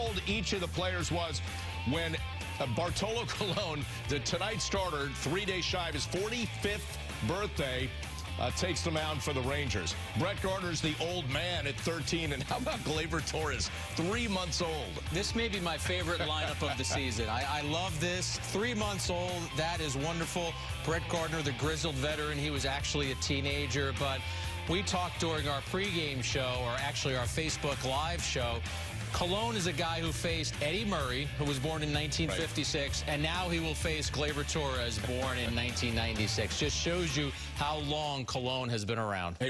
old each of the players was when Bartolo Colon, the tonight starter, 3 days shy of his 45th birthday, takes the mound for the Rangers. Brett Gardner's the old man at 13. And how about Gleyber Torres, 3 months old? This may be my favorite lineup of the season. I love this. 3 months old. That is wonderful. Brett Gardner, the grizzled veteran. He was actually a teenager. But we talked during our pregame show, or actually our Facebook Live show. Colon is a guy who faced Eddie Murray, who was born in 1956, and now he will face Gleyber Torres, born in 1996. Just shows you how long Colon has been around. Hey,